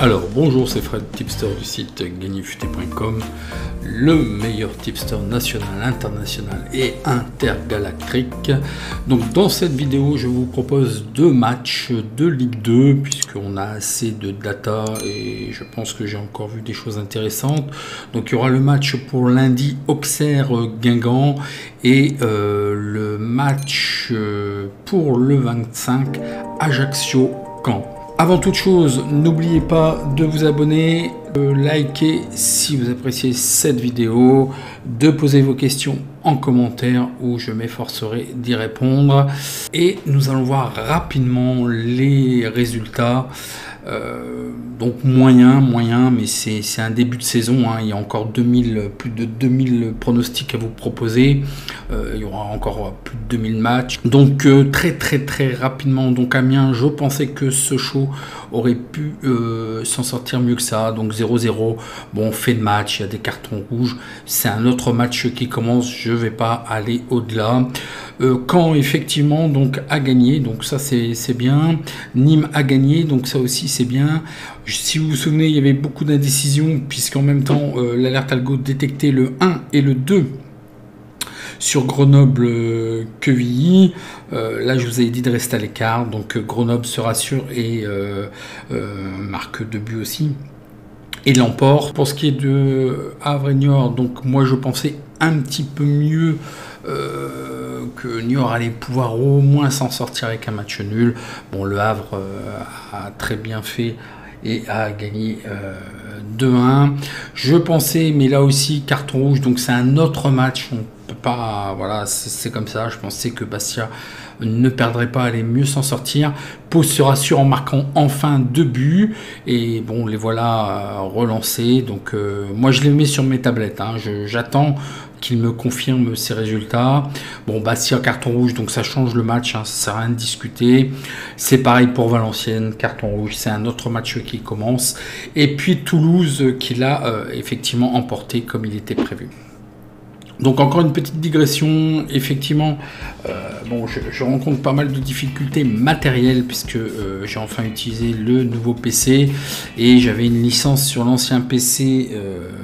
Alors bonjour, c'est Fred, tipster du site gagnerfuté.com, le meilleur tipster national, international et intergalactique. Donc dans cette vidéo, je vous propose deux matchs de Ligue 2 puisqu'on a assez de data et je pense que j'ai encore vu des choses intéressantes. Donc il y aura le match pour lundi Auxerre-Guingamp et le match pour le 25 Ajaccio-Caen. Avant toute chose, n'oubliez pas de vous abonner, de liker si vous appréciez cette vidéo, de poser vos questions en commentaire où je m'efforcerai d'y répondre. Et nous allons voir rapidement les résultats. Donc moyen, mais c'est un début de saison, hein. Il y a encore plus de 2000 pronostics à vous proposer, il y aura encore plus de 2000 matchs, donc très rapidement. Donc Amiens, je pensais que Sochaux aurait pu s'en sortir mieux que ça, donc 0-0, bon, fait de match, il y a des cartons rouges, c'est un autre match qui commence, je vais pas aller au-delà. Caen effectivement donc a gagné, donc ça c'est bien. Nîmes a gagné, donc ça aussi c'est bien. Si vous vous souvenez, il y avait beaucoup d'indécisions puisqu'en même temps l'alerte algo détectait le 1 et le 2 sur Grenoble-Quevilly. Là je vous avais dit de rester à l'écart, donc Grenoble se rassure et marque 2 buts aussi et l'emporte. Pour ce qui est de Havre-Niort, donc moi je pensais un petit peu mieux que Niort allait pouvoir au moins s'en sortir avec un match nul. Bon, le Havre a très bien fait et a gagné 2-1. Je pensais, mais là aussi carton rouge, donc c'est un autre match, on peut pas, voilà, c'est comme ça. Je pensais que Bastia ne perdrait pas, allait mieux s'en sortir. Pau se rassure en marquant enfin 2 buts et bon, les voilà relancés. Donc moi je les mets sur mes tablettes, hein. J'attends qu'il me confirme ses résultats. Bon, Bastia carton rouge, donc ça change le match, hein, ça sert à rien de discuter. C'est pareil pour Valenciennes, carton rouge, c'est un autre match qui commence. Et puis Toulouse qui l'a effectivement emporté comme il était prévu. Donc encore une petite digression, effectivement, bon, je rencontre pas mal de difficultés matérielles puisque j'ai enfin utilisé le nouveau PC et j'avais une licence sur l'ancien PC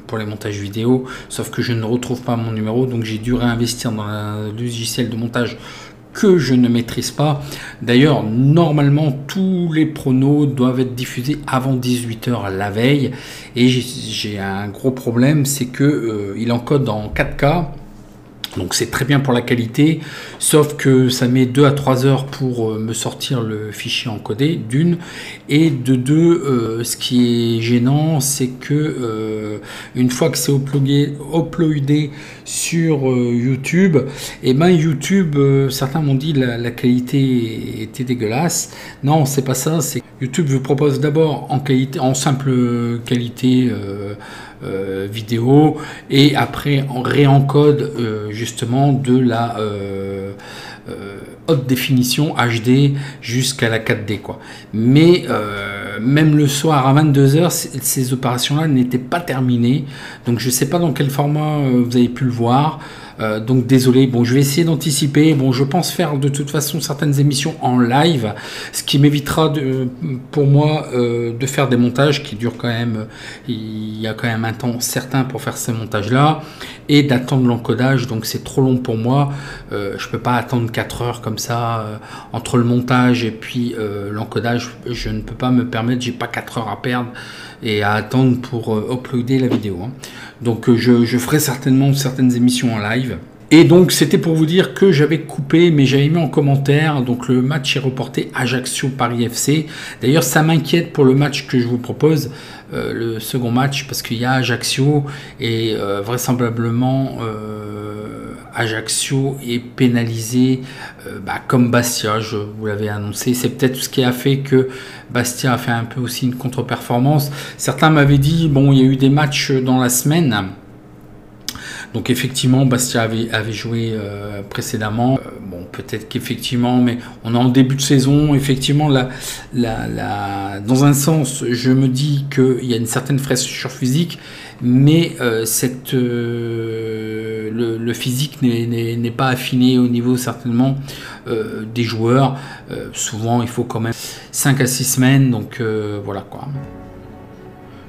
pour les montages vidéo, sauf que je ne retrouve pas mon numéro, donc j'ai dû réinvestir dans un logiciel de montage que je ne maîtrise pas. D'ailleurs, normalement, tous les pronos doivent être diffusés avant 18 h la veille. Et j'ai un gros problème, c'est que il encode en 4K. Donc c'est très bien pour la qualité, sauf que ça met 2 à 3 heures pour me sortir le fichier encodé, d'une, et de deux, ce qui est gênant, c'est que une fois que c'est uploadé sur YouTube, et ben YouTube, certains m'ont dit la qualité était dégueulasse. Non, c'est pas ça, c'est YouTube vous propose d'abord en simple qualité vidéo et après on réencode justement de la haute définition HD jusqu'à la 4D quoi. Mais même le soir à 22 h ces opérations là n'étaient pas terminées, donc je sais pas dans quel format vous avez pu le voir. Donc désolé, bon, je vais essayer d'anticiper. Bon, je pense faire de toute façon certaines émissions en live, ce qui m'évitera pour moi de faire des montages qui durent quand même, il y a quand même un temps certain pour faire ces montages là et d'attendre l'encodage, donc c'est trop long pour moi. Je peux pas attendre 4 heures comme ça entre le montage et puis l'encodage, je ne peux pas me permettre, j'ai pas 4 heures à perdre et à attendre pour uploader la vidéo, hein. Donc je ferai certainement certaines émissions en live. Et donc c'était pour vous dire que j'avais coupé, mais j'avais mis en commentaire, donc le match est reporté Ajaccio-Paris FC. D'ailleurs ça m'inquiète pour le match que je vous propose, le second match, parce qu'il y a Ajaccio et vraisemblablement Ajaccio est pénalisé comme Bastia, je vous l'avais annoncé. C'est peut-être ce qui a fait que Bastia a fait un peu aussi une contre-performance. Certains m'avaient dit, bon, il y a eu des matchs dans la semaine. Donc effectivement, Bastia avait joué précédemment. Bon, peut-être qu'effectivement, mais on est en début de saison. Effectivement, dans un sens, je me dis qu'il y a une certaine fraîcheur physique, mais le physique n'est pas affiné au niveau certainement des joueurs. Souvent, il faut quand même 5 à 6 semaines. Donc voilà quoi.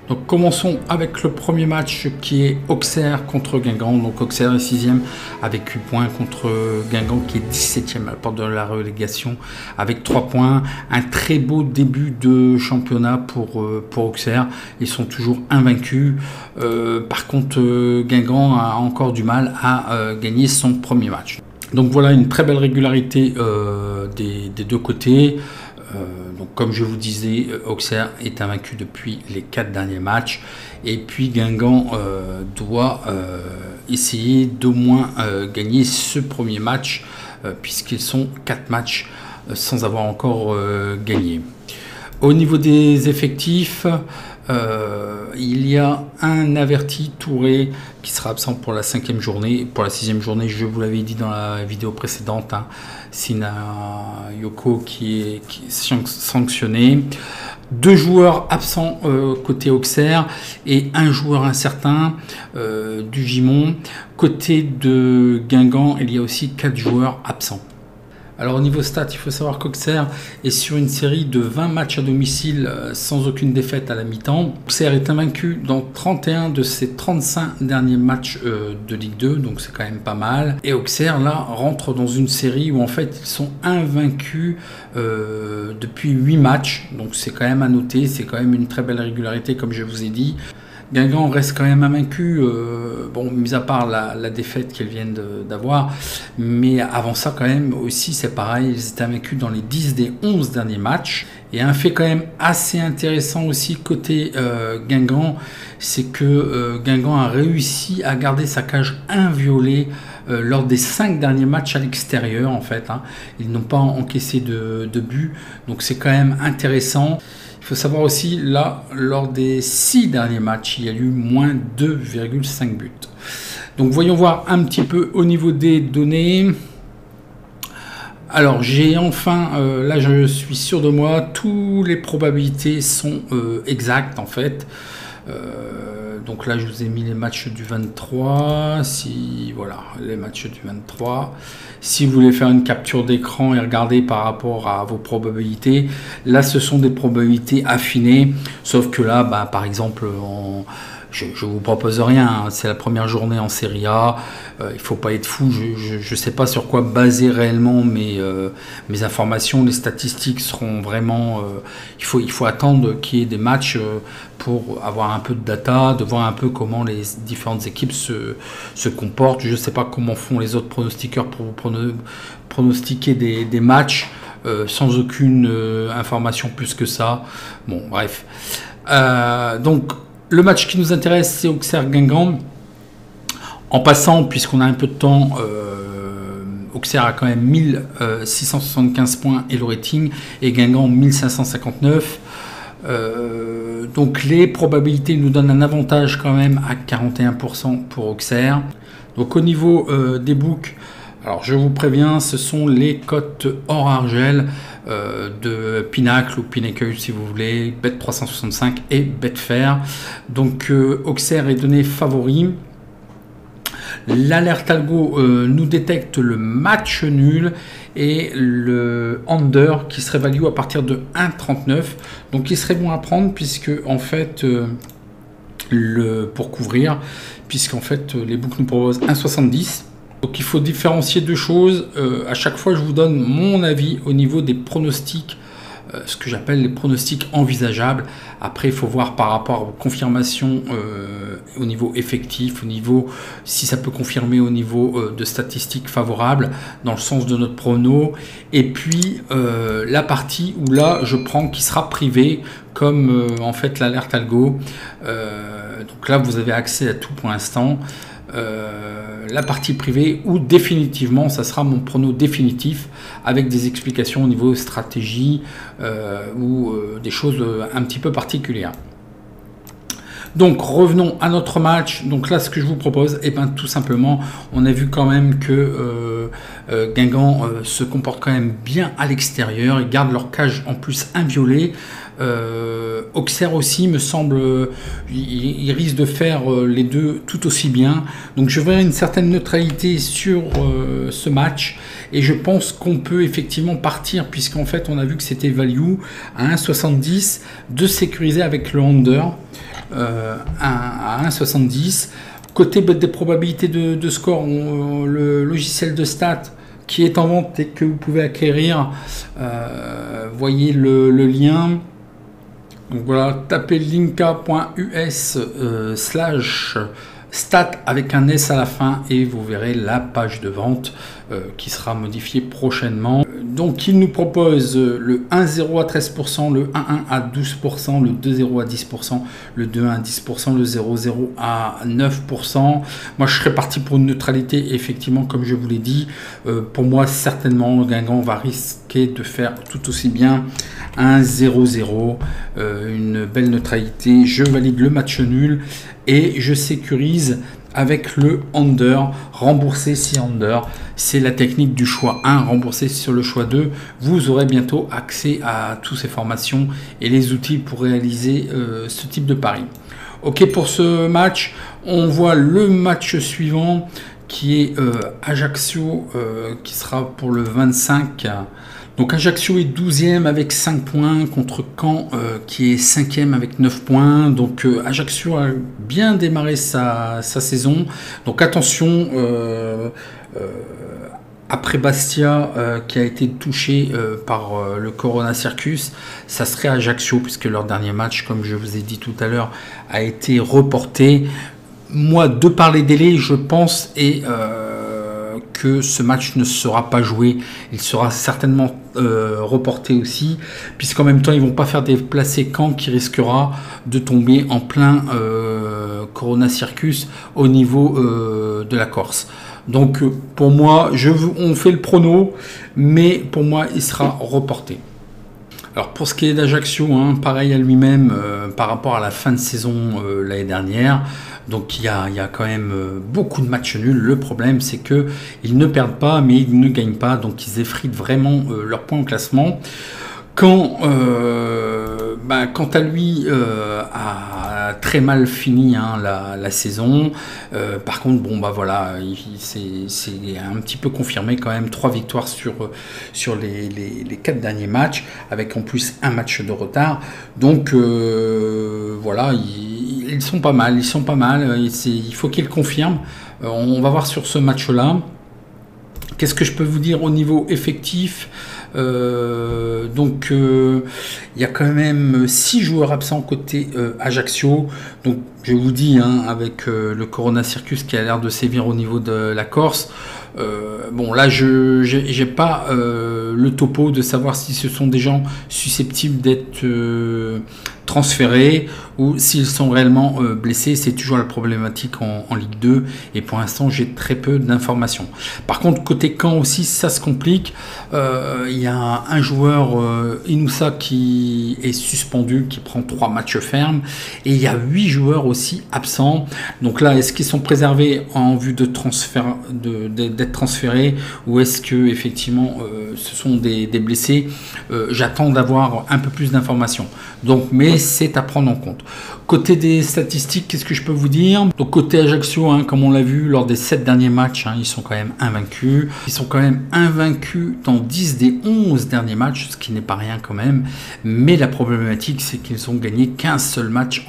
Donc commençons avec le premier match qui est Auxerre contre Guingamp. Donc Auxerre est 6e avec 8 points contre Guingamp qui est 17e à la porte de la relégation avec 3 points. Un très beau début de championnat pour Auxerre. Ils sont toujours invaincus. Par contre Guingamp a encore du mal à gagner son premier match. Donc voilà une très belle régularité des deux côtés. Donc comme je vous disais, Auxerre est invaincu depuis les 4 derniers matchs et puis Guingamp doit essayer d'au moins gagner ce premier match puisqu'ils sont 4 matchs sans avoir encore gagné. Au niveau des effectifs, il y a un averti, Touré, qui sera absent pour la 5e journée. Pour la 6e journée, je vous l'avais dit dans la vidéo précédente, hein, Sina Yoko qui est sanctionné. 2 joueurs absents côté Auxerre et un joueur incertain du Gimont. Côté de Guingamp, il y a aussi 4 joueurs absents. Alors au niveau stats, il faut savoir qu'Auxerre est sur une série de 20 matchs à domicile sans aucune défaite à la mi-temps. Auxerre est invaincu dans 31 de ses 35 derniers matchs de Ligue 2, donc c'est quand même pas mal. Et Auxerre là rentre dans une série où en fait ils sont invaincus depuis 8 matchs, donc c'est quand même à noter, c'est quand même une très belle régularité comme je vous ai dit. Guingamp reste quand même invaincu, bon, mis à part la défaite qu'ils viennent d'avoir, mais avant ça quand même aussi c'est pareil, ils étaient invaincus dans les 10 des 11 derniers matchs. Et un fait quand même assez intéressant aussi côté Guingamp, c'est que Guingamp a réussi à garder sa cage inviolée lors des 5 derniers matchs à l'extérieur en fait, hein. Ils n'ont pas encaissé de but, donc c'est quand même intéressant. Il faut savoir aussi, là, lors des 6 derniers matchs, il y a eu moins 2,5 buts. Donc voyons voir un petit peu au niveau des données. Alors j'ai enfin, là je suis sûr de moi, toutes les probabilités sont exactes en fait. Donc là je vous ai mis les matchs du 23, voilà les matchs du 23. Si vous voulez faire une capture d'écran et regarder par rapport à vos probabilités, là ce sont des probabilités affinées, sauf que là bah, par exemple je vous propose rien, hein. C'est la première journée en Serie A, il faut pas être fou, je sais pas sur quoi baser réellement mes informations, les statistiques seront vraiment, il faut attendre qu'il y ait des matchs pour avoir un peu de data, de voir un peu comment les différentes équipes se comportent. Je sais pas comment font les autres pronostiqueurs pour vous pronostiquer des matchs sans aucune information plus que ça. Bon bref, donc le match qui nous intéresse, c'est Auxerre-Guingamp. En passant, puisqu'on a un peu de temps, Auxerre a quand même 1675 points et le rating, et Guingamp 1559. Donc les probabilités nous donnent un avantage quand même à 41% pour Auxerre. Donc au niveau des books, alors je vous préviens, ce sont les cotes hors argel de Pinacle ou Pinnacle si vous voulez, Bet365 et Betfair. Donc Auxerre est donné favori. L'alerte algo nous détecte le match nul et le under qui serait value à partir de 1,39. Donc il serait bon à prendre puisque en fait pour couvrir, puisqu'en fait les books nous proposent 1,70. Donc il faut différencier deux choses. À chaque fois je vous donne mon avis au niveau des pronostics, ce que j'appelle les pronostics envisageables. Après il faut voir par rapport aux confirmations au niveau effectif, au niveau si ça peut confirmer au niveau de statistiques favorables dans le sens de notre prono. Et puis la partie où là je prends qui sera privée comme en fait l'alerte algo. Donc là vous avez accès à tout pour l'instant. La partie privée où définitivement ça sera mon prono définitif avec des explications au niveau stratégie ou des choses un petit peu particulières. Donc revenons à notre match. Donc là ce que je vous propose, et ben tout simplement, on a vu quand même que Guingamp se comporte quand même bien à l'extérieur, ils gardent leur cage en plus inviolée. Auxerre aussi me semble, il risque de faire les deux tout aussi bien, donc je verrai une certaine neutralité sur ce match et je pense qu'on peut effectivement partir, puisqu'en fait on a vu que c'était value à 1,70, de sécuriser avec le under. à 1,70. Côté des probabilités de score, le logiciel de stats qui est en vente et que vous pouvez acquérir, voyez le lien. Donc voilà, tapez linka.us stat avec un S à la fin et vous verrez la page de vente qui sera modifiée prochainement. Donc il nous propose le 1,0 à 13%, le 1,1 à 12%, le 2,0 à 10%, le 2,1 à 10%, le 0,0 à 9%. Moi je serais parti pour une neutralité, effectivement, comme je vous l'ai dit. Pour moi, certainement, Guingamp va risquer de faire tout aussi bien 1-0-0, une belle neutralité. Je valide le match nul et je sécurise avec le under, rembourser si under. C'est la technique du choix 1, rembourser sur le choix 2. Vous aurez bientôt accès à toutes ces formations et les outils pour réaliser ce type de pari. Ok, pour ce match, on voit le match suivant qui est Ajaccio, qui sera pour le 25. Donc Ajaccio est 12e avec 5 points contre Caen qui est 5e avec 9 points. Donc Ajaccio a bien démarré sa saison. Donc attention, après Bastia qui a été touché par le Corona Circus, ça serait Ajaccio puisque leur dernier match, comme je vous ai dit tout à l'heure, a été reporté. Moi, de par les délais, je pense que ce match ne sera pas joué. Il sera certainement reporté aussi, puisqu'en même temps, ils ne vont pas faire déplacer Caen qui risquera de tomber en plein Corona Circus au niveau de la Corse. Donc, pour moi, on fait le prono, mais pour moi, il sera reporté. Alors pour ce qui est d'Ajaccio, pareil à lui-même par rapport à la fin de saison l'année dernière. Donc il y a quand même beaucoup de matchs nuls. Le problème c'est qu'ils ne perdent pas mais ils ne gagnent pas. Donc ils effritent vraiment leur point au classement. Quant à lui a très mal fini la saison. Par contre, voilà, c'est un petit peu confirmé quand même. 3 victoires sur les 4 derniers matchs, avec en plus un match de retard. Donc voilà, ils sont pas mal. Il faut qu'ils confirment. On va voir sur ce match-là. Qu'est-ce que je peux vous dire au niveau effectif? Donc il y a quand même 6 joueurs absents côté Ajaccio. Donc je vous dis, avec le Corona Circus qui a l'air de sévir au niveau de la Corse. Bon là j'ai pas le topo de savoir si ce sont des gens susceptibles d'être transférés ou s'ils sont réellement blessés. C'est toujours la problématique en Ligue 2 et pour l'instant j'ai très peu d'informations. Par contre côté Caen aussi ça se complique. Il y a un joueur Inoussa qui est suspendu, qui prend 3 matchs fermes et il y a 8 joueurs aussi absents. Donc là est-ce qu'ils sont préservés en vue de transfert, d'être transférés, ou est-ce que effectivement ce sont des blessés? J'attends d'avoir un peu plus d'informations. Donc mais c'est à prendre en compte. Côté des statistiques, qu'est-ce que je peux vous dire? Donc côté Ajaccio, comme on l'a vu lors des 7 derniers matchs, ils sont quand même invaincus. Ils sont quand même invaincus dans 10 des 11 derniers matchs, ce qui n'est pas rien quand même. Mais la problématique, c'est qu'ils ont gagné qu'un seul match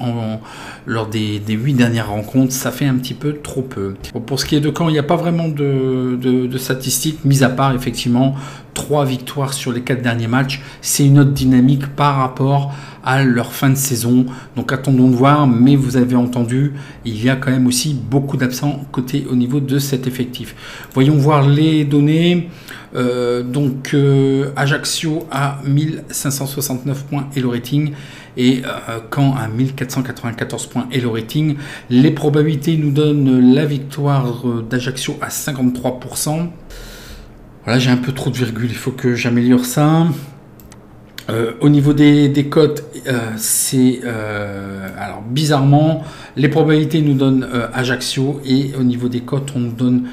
lors des 8 dernières rencontres. Ça fait un petit peu trop peu. Bon, pour ce qui est de Caen, il n'y a pas vraiment de statistiques, mis à part effectivement 3 victoires sur les 4 derniers matchs. C'est une autre dynamique par rapport à leur fin de saison. Donc attendons de voir, mais vous avez entendu, il y a quand même aussi beaucoup d'absents au niveau de cet effectif. Voyons voir les données. Ajaccio à 1569 points Elo Rating et Caen à 1494 points Elo Rating. Les probabilités nous donnent la victoire d'Ajaccio à 53%. Voilà, j'ai un peu trop de virgules, il faut que j'améliore ça. Au niveau des cotes, alors bizarrement, les probabilités nous donnent Ajaccio et au niveau des cotes, on nous donne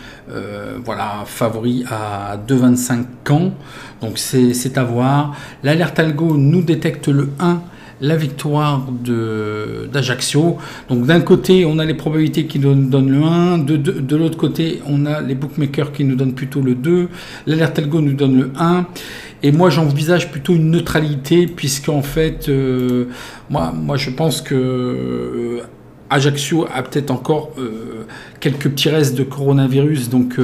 favori à 2,25 Caen. Donc c'est à voir. L'alerte algo nous détecte le 1. La victoire d'Ajaccio. Donc d'un côté, on a les probabilités qui nous donnent le 1, de l'autre côté, on a les bookmakers qui nous donnent plutôt le 2, l'alerte algo nous donne le 1, Et moi, j'envisage plutôt une neutralité, puisqu'en fait, moi, je pense que Ajaccio a peut-être encore quelques petits restes de coronavirus, donc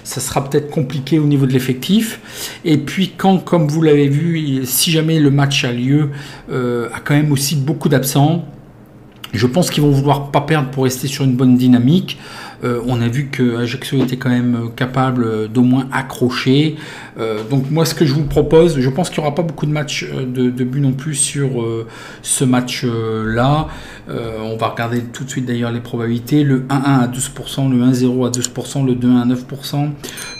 ça sera peut-être compliqué au niveau de l'effectif. Et puis comme vous l'avez vu, si jamais le match a lieu, a quand même aussi beaucoup d'absents. Je pense qu'ils vont vouloir pas perdre pour rester sur une bonne dynamique. On a vu que Ajaccio était quand même capable d'au moins accrocher. Donc moi, ce que je vous propose, je pense qu'il n'y aura pas beaucoup de matchs de but non plus sur ce match-là. On va regarder tout de suite d'ailleurs les probabilités. Le 1-1 à 12%, le 1-0 à 12%, le 2-1 à 9%,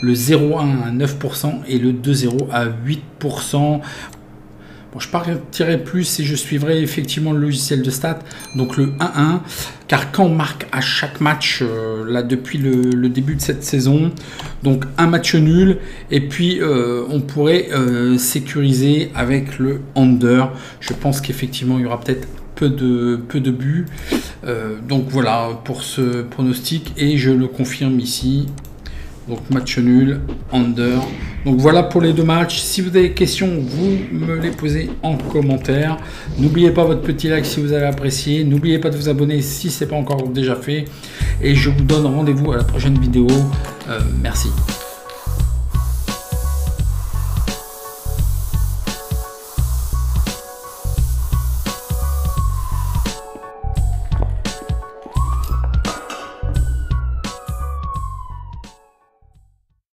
le 0-1 à 9% et le 2-0 à 8%. Bon, je partirai plus et je suivrai effectivement le logiciel de stats, donc le 1-1, car quand on marque à chaque match, là depuis le début de cette saison, donc un match nul, et puis on pourrait sécuriser avec le under. Je pense qu'effectivement il y aura peut-être peu de buts, donc voilà pour ce pronostic, et je le confirme ici. Donc match nul, under. Donc voilà pour les deux matchs. Si vous avez des questions, vous me les posez en commentaire. N'oubliez pas votre petit like si vous avez apprécié. N'oubliez pas de vous abonner si ce n'est pas encore déjà fait. Et je vous donne rendez-vous à la prochaine vidéo. Merci.